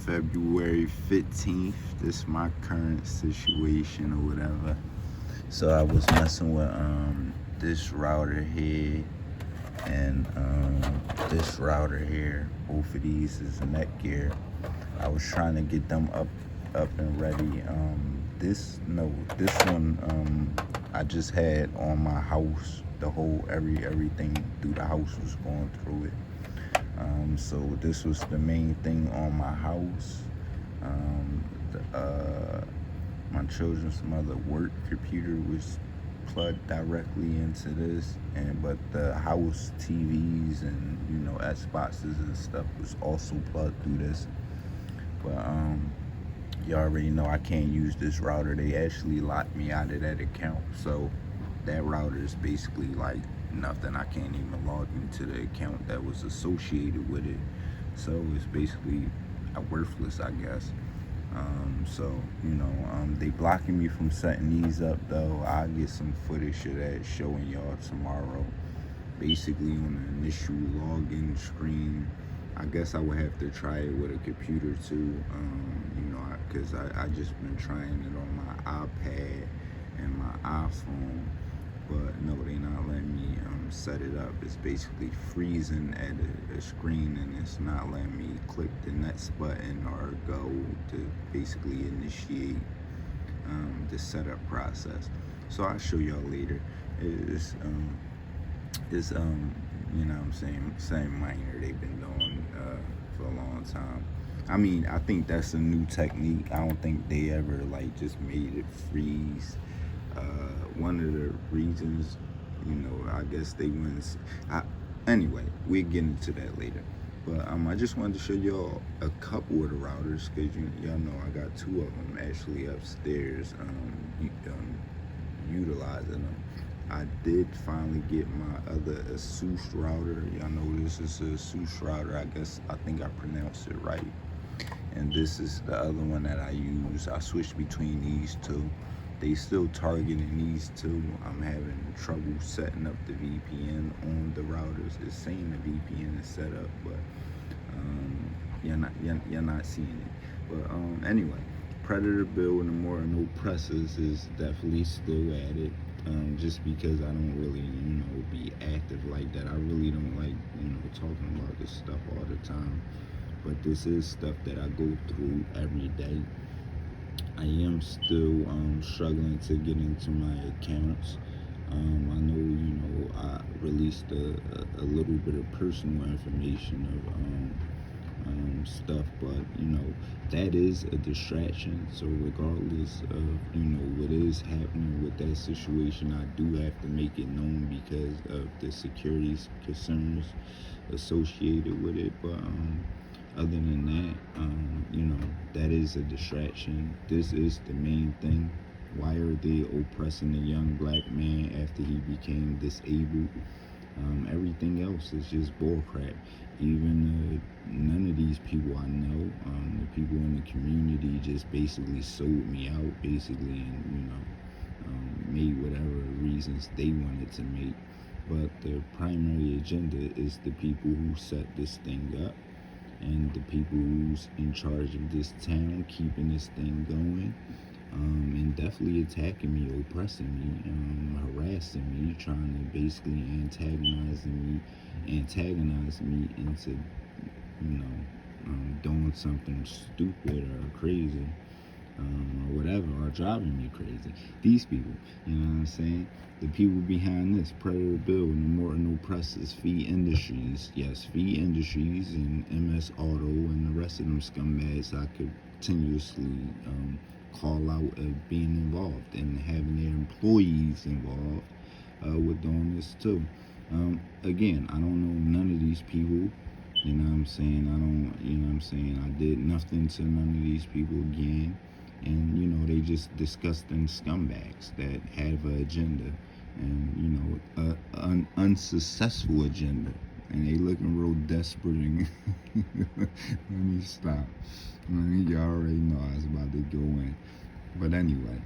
February 15th. This is my current situation or whatever. So I was messing with this router here and this router here. Both of these is Netgear. I was trying to get them up and ready. This one I just had on my house. The whole everything through the house was going through it. So this was the main thing on my house. My children's mother work computer was plugged directly into this, but the house TVs and Xboxes and stuff was also plugged through this. But you already know I can't use this router. They actually locked me out of that account, so that router is basically like nothing. I can't even log into the account that was associated with it, so it's basically worthless, I guess. So they blocking me from setting these up though. I'll get some footage of that showing y'all tomorrow. Basically on the initial login screen, I guess I would have to try it with a computer too, because I just been trying it on my iPad and my iPhone, but no, they not letting me set it up. It's basically freezing at a screen, and it's not letting me click the next button or go to basically initiate the setup process. So I'll show y'all later. It's same minor they've been doing for a long time. I mean, I think that's a new technique. I don't think they ever just made it freeze. One of the reasons, I guess they went. Anyway, we'll get into that later. But I just wanted to show y'all a couple of the routers, because y'all know I got two of them actually upstairs, utilizing them. I did finally get my other ASUS router. Y'all know this is a ASUS router. I think I pronounced it right. And this is the other one that I use. I switched between these two. They still targeting these two. I'm having trouble setting up the VPN on the routers. It's saying the VPN is set up, but you're not seeing it. But anyway, Predator Bill and the more no presses is definitely still at it. Just because I don't really, be active like that. I really don't like, talking about this stuff all the time. But this is stuff that I go through every day. I am still struggling to get into my accounts. I know, I released a little bit of personal information of stuff, but that is a distraction. So regardless of what is happening with that situation, I do have to make it known because of the security concerns associated with it. But other than that, that is a distraction. This is the main thing. Why are they oppressing a young black man after he became disabled? Everything else is just bullcrap. Even none of these people I know, the people in the community just basically sold me out, and made whatever reasons they wanted to make. But the primary agenda is the people who set this thing up, and the people who's in charge of this town, keeping this thing going, and definitely attacking me, oppressing me, harassing me, trying to basically antagonize me into, doing something stupid or crazy, or whatever, or driving me crazy. These people, you know what I'm saying? The people behind this, Predator Bill and the Morton Oppressors, Fee Industries, yes, Fee Industries and MS Auto and the rest of them scumbags I could continuously call out of being involved and having their employees involved with doing this too. Again, I don't know none of these people. You know what I'm saying? I did nothing to none of these people again. And, they just disgusting scumbags that have an agenda and, an unsuccessful agenda. And they looking real desperate. And let me stop. You already know I was about to go in. But anyway,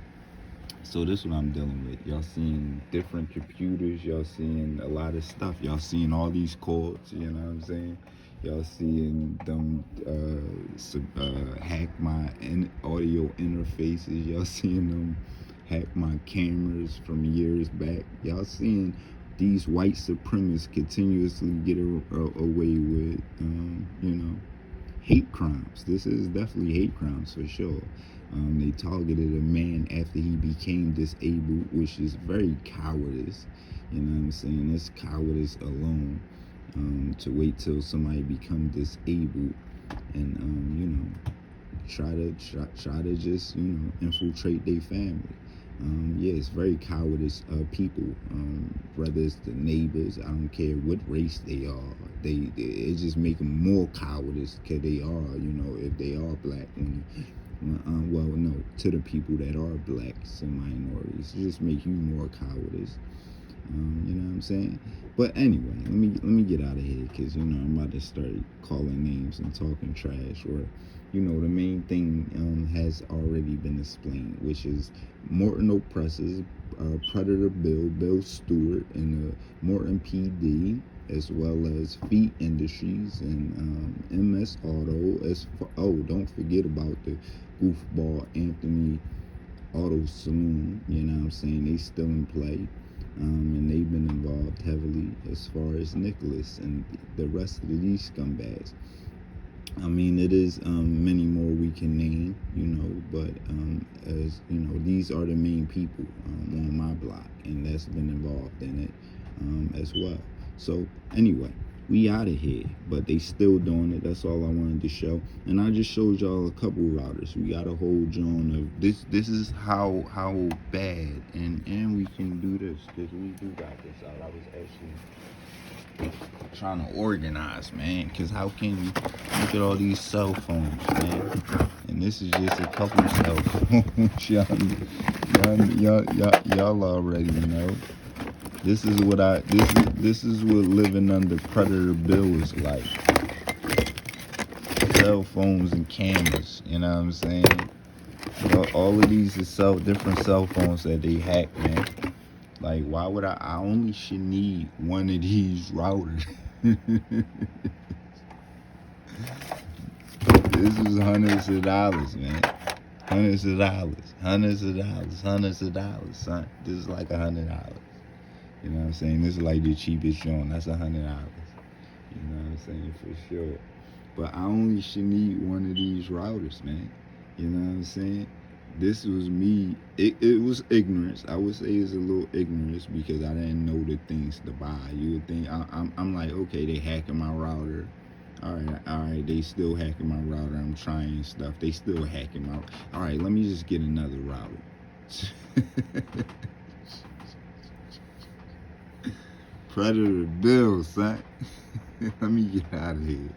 so this is what I'm dealing with. Y'all seeing different computers. Y'all seeing a lot of stuff. Y'all seeing all these cords. You know what I'm saying? Y'all seeing them hack my audio interfaces. Y'all seeing them hack my cameras from years back. Y'all seeing these white supremacists continuously get away with, hate crimes. This is definitely hate crimes for sure. They targeted a man after he became disabled, which is very cowardice. You know what I'm saying? It's cowardice alone. To wait till somebody become disabled and try to just infiltrate their family. Yeah, it's very cowardice people. Whether it's the neighbors, I don't care what race they are. It just make them more cowardice because they are, if they are black. Well, no, to the people that are blacks and minorities, it just make you more cowardice. You know what I'm saying? But anyway, let me get out of here because I'm about to start calling names and talking trash. Or, the main thing has already been explained, which is Morton Oppressors, Predator Bill Stewart, and the Morton PD, as well as Feet Industries and MS Auto. Don't forget about the goofball Anthony Auto Saloon. You know what I'm saying? They still in play. And they've been involved heavily as far as Nicholas and the rest of these scumbags. I mean, it is many more we can name, but as these are the main people on my block, and that's been involved in it as well. So anyway, we out of here, but they still doing it. That's all I wanted to show, and I just showed y'all a couple routers. We got a whole joint of this. This is how bad, and we can do this because we do got this out. I was actually trying to organize, man, because how can you look at all these cell phones, man? And this is just a couple of cell phones. y'all already know. This is what this is what living under Predator Bill is like. Cell phones and cameras, you know what I'm saying? All of these are different cell phones that they hack, man. Like, why would I only should need one of these routers. This is hundreds of dollars, man. Hundreds of dollars, son. This is like $100. You know what I'm saying? This is like the cheapest joint. That's $100. You know what I'm saying? For sure. But I only should need one of these routers, man. You know what I'm saying? This was me. It was ignorance. I would say it's a little ignorance because I didn't know the things to buy. You would think I'm like, okay, they hacking my router. All right, they still hacking my router. I'm trying stuff. They still hacking my. All right, let me just get another router. Predator Bill, son. Let me get out of here.